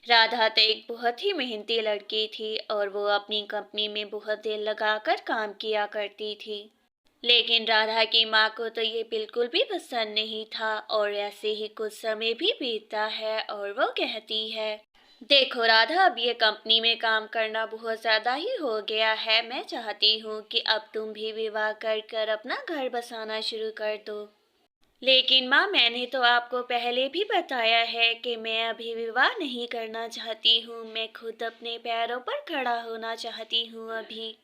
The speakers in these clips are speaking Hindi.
राधा तो एक बहुत ही मेहनती लड़की थी और वो अपनी कंपनी में बहुत दिल लगाकर काम किया करती थी। लेकिन राधा की माँ को तो ये बिल्कुल भी पसंद नहीं था और ऐसे ही कुछ समय भी बीतता है और वो कहती है, देखो राधा, अब ये कंपनी में काम करना बहुत ज़्यादा ही हो गया है। मैं चाहती हूँ कि अब तुम भी विवाह कर अपना घर बसाना शुरू कर दो। लेकिन माँ, मैंने तो आपको पहले भी बताया है कि मैं अभी विवाह नहीं करना चाहती हूँ। मैं खुद अपने पैरों पर खड़ा होना चाहती हूँ अभी।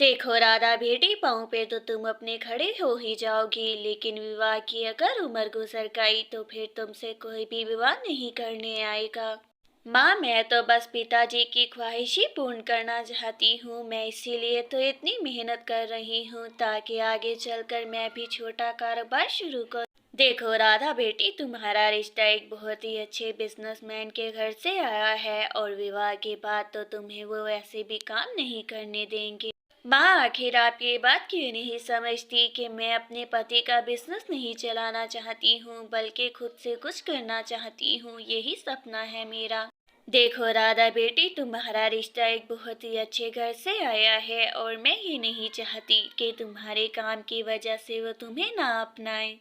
देखो राधा बेटी, पाँव पे तो तुम अपने खड़े हो ही जाओगी, लेकिन विवाह की अगर उम्र गुजर गई तो फिर तुमसे कोई भी विवाह नहीं करने आएगा। माँ, मैं तो बस पिताजी की ख्वाहिश ही पूर्ण करना चाहती हूँ। मैं इसीलिए तो इतनी मेहनत कर रही हूँ ताकि आगे चलकर मैं भी छोटा कारोबार शुरू करूँ। देखो राधा बेटी, तुम्हारा रिश्ता एक बहुत ही अच्छे बिजनेसमैन के घर से आया है और विवाह के बाद तो तुम्हें वो ऐसे भी काम नहीं करने देंगे। माँ, आखिर आप ये बात क्यों नहीं समझती कि मैं अपने पति का बिजनेस नहीं चलाना चाहती हूँ, बल्कि खुद से कुछ करना चाहती हूँ। यही सपना है मेरा। देखो राधा बेटी, तुम्हारा रिश्ता एक बहुत ही अच्छे घर से आया है और मैं ये नहीं चाहती कि तुम्हारे काम की वजह से वो तुम्हें ना अपनाए।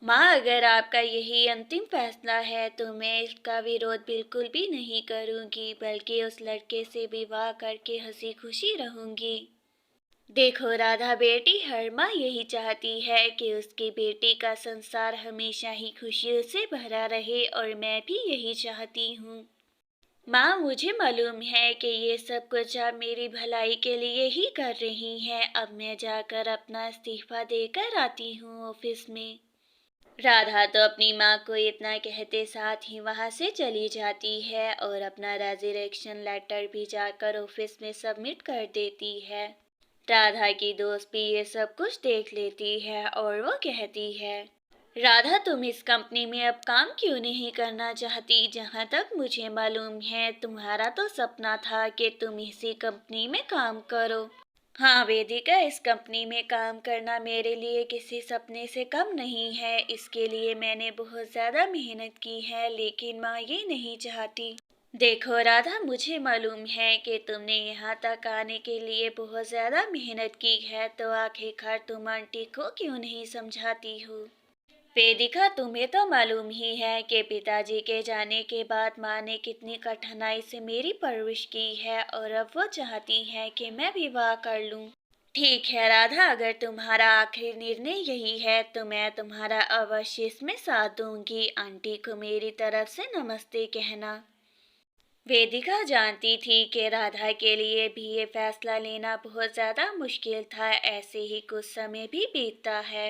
माँ, अगर आपका यही अंतिम फैसला है तो मैं इसका विरोध बिल्कुल भी नहीं करूँगी, बल्कि उस लड़के से विवाह करके हंसी खुशी रहूँगी। देखो राधा बेटी, हर माँ यही चाहती है कि उसकी बेटी का संसार हमेशा ही खुशियों से भरा रहे और मैं भी यही चाहती हूँ। माँ, मुझे मालूम है कि ये सब कुछ आप मेरी भलाई के लिए ही कर रही हैं। अब मैं जाकर अपना इस्तीफा देकर आती हूँ ऑफिस में। राधा तो अपनी माँ को इतना कहते साथ ही वहाँ से चली जाती है और अपना रेजिग्नेशन लेटर भी जाकर ऑफिस में सबमिट कर देती है। राधा की दोस्त भी ये सब कुछ देख लेती है और वो कहती है, राधा, तुम इस कंपनी में अब काम क्यों नहीं करना चाहती? जहाँ तक मुझे मालूम है तुम्हारा तो सपना था कि तुम इसी कंपनी में काम करो। हाँ वेदिका, इस कंपनी में काम करना मेरे लिए किसी सपने से कम नहीं है। इसके लिए मैंने बहुत ज़्यादा मेहनत की है, लेकिन माँ ये नहीं चाहती। देखो राधा, मुझे मालूम है कि तुमने यहाँ तक आने के लिए बहुत ज़्यादा मेहनत की है, तो आखिरकार तुम आंटी को क्यों नहीं समझाती हो? वेदिका, तुम्हें तो मालूम ही है कि पिताजी के जाने के बाद माँ ने कितनी कठिनाई से मेरी परवरिश की है और अब वो चाहती है कि मैं विवाह कर लूँ। ठीक है राधा, अगर तुम्हारा आखिरी निर्णय यही है तो मैं तुम्हारा अवश्य इसमें साथ दूंगी। आंटी को मेरी तरफ से नमस्ते कहना। वेदिका जानती थी कि राधा के लिए भी ये फैसला लेना बहुत ज्यादा मुश्किल था। ऐसे ही कुछ समय भी बीतता है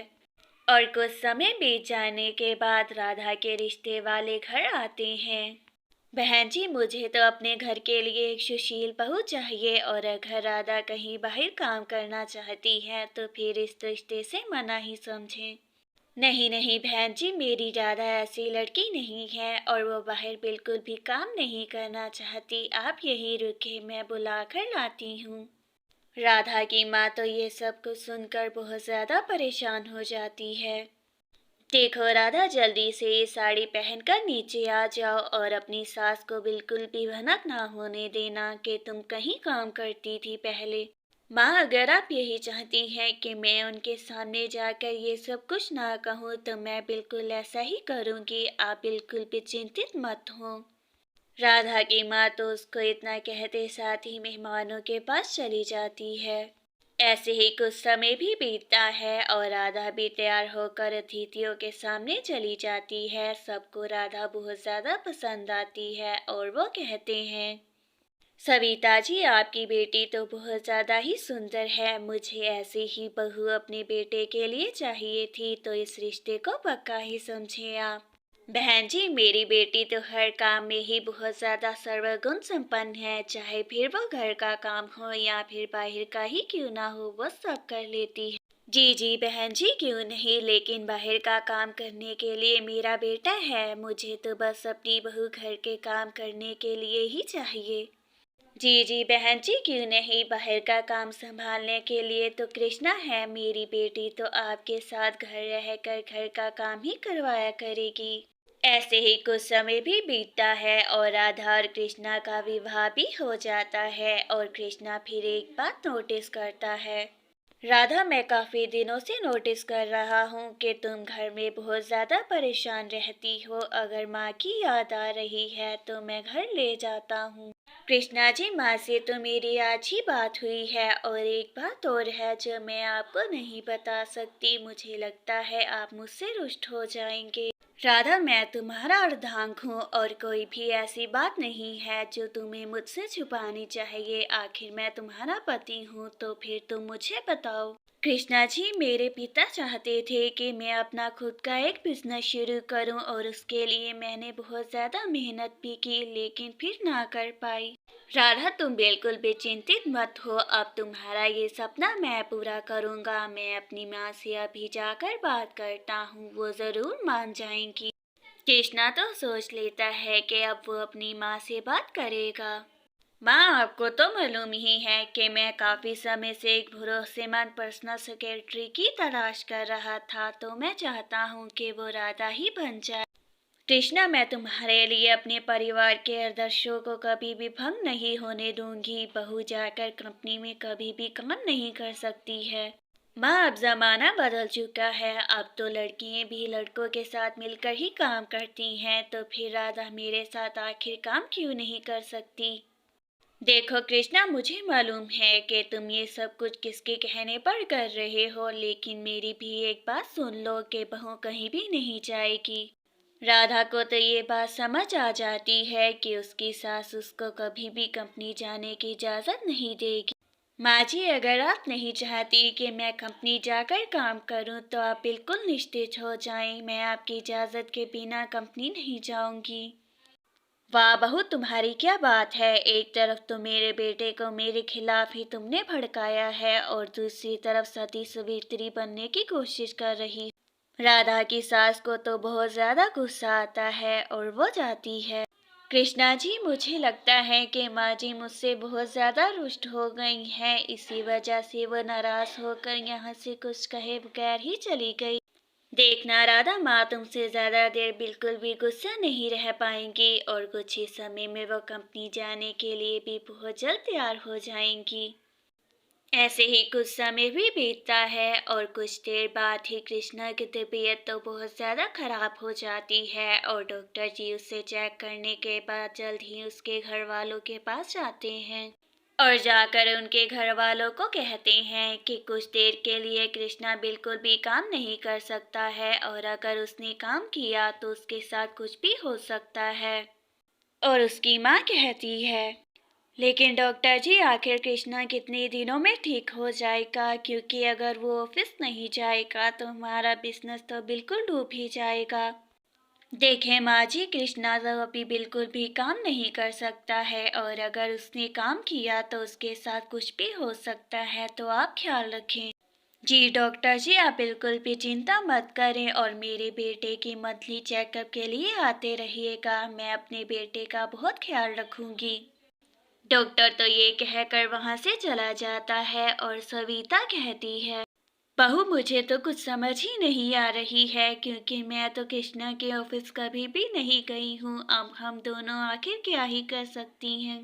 और कुछ समय बीत जाने के बाद राधा के रिश्ते वाले घर आते हैं। बहन जी, मुझे तो अपने घर के लिए एक सुशील बहू चाहिए और अगर राधा कहीं बाहर काम करना चाहती है तो फिर इस रिश्ते से मना ही समझें। नहीं नहीं बहन जी, मेरी राधा ऐसी लड़की नहीं है और वो बाहर बिल्कुल भी काम नहीं करना चाहती। आप यहीं रुके, मैं बुला कर लाती हूँ। राधा की माँ तो ये सब कुछ सुनकर बहुत ज्यादा परेशान हो जाती है। देखो राधा, जल्दी से ये साड़ी पहनकर नीचे आ जाओ और अपनी सास को बिल्कुल भी भनक ना होने देना कि तुम कहीं काम करती थी पहले। माँ, अगर आप यही चाहती हैं कि मैं उनके सामने जाकर ये सब कुछ ना कहूँ तो मैं बिल्कुल ऐसा ही करूँगी। आप बिल्कुल भी चिंतित मत हो। राधा की माँ तो उसको इतना कहते साथ ही मेहमानों के पास चली जाती है। ऐसे ही कुछ समय भी बीतता है और राधा भी तैयार होकर अतिथियों के सामने चली जाती है। सबको राधा बहुत ज्यादा पसंद आती है और वो कहते हैं, सविता जी, आपकी बेटी तो बहुत ज्यादा ही सुंदर है। मुझे ऐसी ही बहू अपने बेटे के लिए चाहिए थी, तो इस रिश्ते को पक्का ही समझे आप। बहन जी, मेरी बेटी तो हर काम में ही बहुत ज्यादा सर्वगुण संपन्न है। चाहे फिर वो घर का काम हो या फिर बाहर का ही क्यों ना हो, वो सब कर लेती है। जी जी बहन जी, क्यों नहीं, लेकिन बाहर का काम करने के लिए मेरा बेटा है। मुझे तो बस अपनी बहू घर के काम करने के लिए ही चाहिए। जी जी बहन जी, क्यों नहीं, बाहर का काम संभालने के लिए तो कृष्णा है। मेरी बेटी तो आपके साथ घर रहकर घर का काम ही करवाया करेगी। ऐसे ही कुछ समय भी बीतता है और राधा और कृष्णा का विवाह भी हो जाता है और कृष्णा फिर एक बात नोटिस करता है। राधा, मैं काफी दिनों से नोटिस कर रहा हूँ कि तुम घर में बहुत ज्यादा परेशान रहती हो। अगर माँ की याद आ रही है तो मैं घर ले जाता हूँ। कृष्णा जी, माँ से तो मेरी आज ही बात हुई है और एक बात और है जो मैं आपको नहीं बता सकती। मुझे लगता है आप मुझसे रुष्ट हो जाएंगे। राधा, मैं तुम्हारा अर्धांग हूँ और कोई भी ऐसी बात नहीं है जो तुम्हें मुझसे छुपानी चाहिए। आखिर मैं तुम्हारा पति हूँ, तो फिर तुम मुझे बताओ। कृष्णा जी, मेरे पिता चाहते थे कि मैं अपना खुद का एक बिजनेस शुरू करूं और उसके लिए मैंने बहुत ज्यादा मेहनत भी की, लेकिन फिर ना कर पाई। राधा, तुम बिल्कुल भी चिंतित मत हो। अब तुम्हारा ये सपना मैं पूरा करूंगा। मैं अपनी माँ से अभी जाकर बात करता हूँ, वो जरूर मान जाएंगी। कृष्णा तो सोच लेता है कि अब वो अपनी माँ से बात करेगा। माँ, आपको तो मालूम ही है कि मैं काफी समय से एक भरोसेमंद पर्सनल सेक्रेटरी की तलाश कर रहा था, तो मैं चाहता हूँ कि वो राधा ही बन जाए। कृष्णा, मैं तुम्हारे लिए अपने परिवार के आदर्शों को कभी भी भंग नहीं होने दूंगी। बहू जाकर कंपनी में कभी भी काम नहीं कर सकती है। माँ, अब जमाना बदल चुका है। अब तो लड़कियां भी लड़कों के साथ मिलकर ही काम करती हैं, तो फिर राधा मेरे साथ आखिर काम क्यों नहीं कर सकती? देखो कृष्णा, मुझे मालूम है कि तुम ये सब कुछ किसके कहने पर कर रहे हो, लेकिन मेरी भी एक बात सुन लो कि बहू कहीं भी नहीं जाएगी। राधा को तो ये बात समझ आ जाती है कि उसकी सास उसको कभी भी कंपनी जाने की इजाज़त नहीं देगी। माँ जी, अगर आप नहीं चाहती कि मैं कंपनी जाकर काम करूँ तो आप बिल्कुल निश्चित हो जाएं, मैं आपकी इजाज़त के बिना कंपनी नहीं जाऊँगी। वाह बहू, तुम्हारी क्या बात है। एक तरफ तो मेरे बेटे को मेरे खिलाफ ही तुमने भड़काया है और दूसरी तरफ सती सावित्री बनने की कोशिश कर रही। राधा की सास को तो बहुत ज्यादा गुस्सा आता है और वो जाती है। कृष्णा जी, मुझे लगता है कि माँ जी मुझसे बहुत ज्यादा रुष्ट हो गई हैं, इसी वजह से वो नाराज होकर यहाँ से कुछ कहे बगैर ही चली गई। देखना राधा, माँ तुमसे ज्यादा देर बिल्कुल भी गुस्सा नहीं रह पाएंगी और कुछ ही समय में वो कंपनी जाने के लिए भी बहुत जल्द तैयार हो जाएंगी। ऐसे ही कुछ समय भी बीतता है और कुछ देर बाद ही कृष्णा की तबीयत तो बहुत ज़्यादा खराब हो जाती है और डॉक्टर जी उसे चेक करने के बाद जल्द ही उसके घर वालों के पास जाते हैं और जाकर उनके घर वालों को कहते हैं कि कुछ देर के लिए कृष्णा बिल्कुल भी काम नहीं कर सकता है और अगर उसने काम किया तो उसके साथ कुछ भी हो सकता है। और उसकी माँ कहती है, लेकिन डॉक्टर जी, आखिर कृष्णा कितने दिनों में ठीक हो जाएगा, क्योंकि अगर वो ऑफिस नहीं जाएगा तो हमारा बिजनेस तो बिल्कुल डूब ही जाएगा। देखें माँ जी, कृष्णा तो अभी बिल्कुल भी काम नहीं कर सकता है और अगर उसने काम किया तो उसके साथ कुछ भी हो सकता है, तो आप ख्याल रखें। जी डॉक्टर जी, आप बिल्कुल भी चिंता मत करें और मेरे बेटे की मंथली चेकअप के लिए आते रहिएगा। मैं अपने बेटे का बहुत ख्याल रखूंगी। डॉक्टर तो ये कहकर वहां से चला जाता है और सविता कहती है, बहू मुझे तो कुछ समझ ही नहीं आ रही है, क्योंकि मैं तो कृष्णा के ऑफिस कभी भी नहीं गई हूँ। अब हम दोनों आखिर क्या ही कर सकती हैं।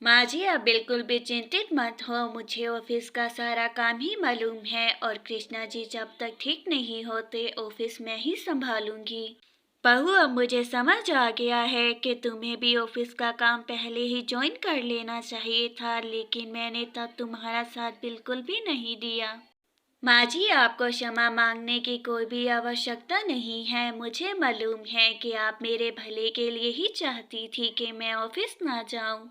माँ जी, आप बिल्कुल भी चिंतित मत हो। मुझे ऑफिस का सारा काम ही मालूम है और कृष्णा जी जब तक ठीक नहीं होते ऑफिस मैं ही संभालूंगी। बहू, अब मुझे समझ आ गया है कि तुम्हें भी ऑफिस का काम पहले ही ज्वाइन कर लेना चाहिए था, लेकिन मैंने तब तुम्हारा साथ बिल्कुल भी नहीं दिया। माँ जी, आपको क्षमा मांगने की कोई भी आवश्यकता नहीं है। मुझे मालूम है कि आप मेरे भले के लिए ही चाहती थी कि मैं ऑफिस ना जाऊं।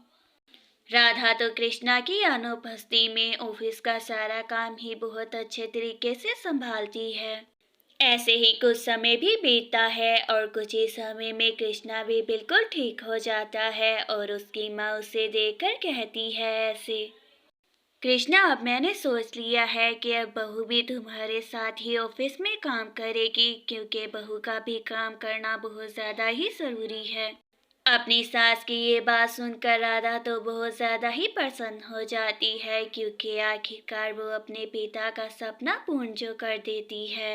राधा तो कृष्णा की अनुपस्थिति में ऑफिस का सारा काम ही बहुत अच्छे तरीके से संभालती है। ऐसे ही कुछ समय भी बीतता है और कुछ ही समय में कृष्णा भी बिल्कुल ठीक हो जाता है और उसकी माँ उसे देखकर कहती है ऐसे, कृष्णा, अब मैंने सोच लिया है कि अब बहू भी तुम्हारे साथ ही ऑफिस में काम करेगी, क्योंकि बहू का भी काम करना बहुत ज्यादा ही जरूरी है। अपनी सास की ये बात सुनकर राधा तो बहुत ज्यादा ही प्रसन्न हो जाती है, क्योंकि आखिरकार वो अपने पिता का सपना पूर्ण जो कर देती है।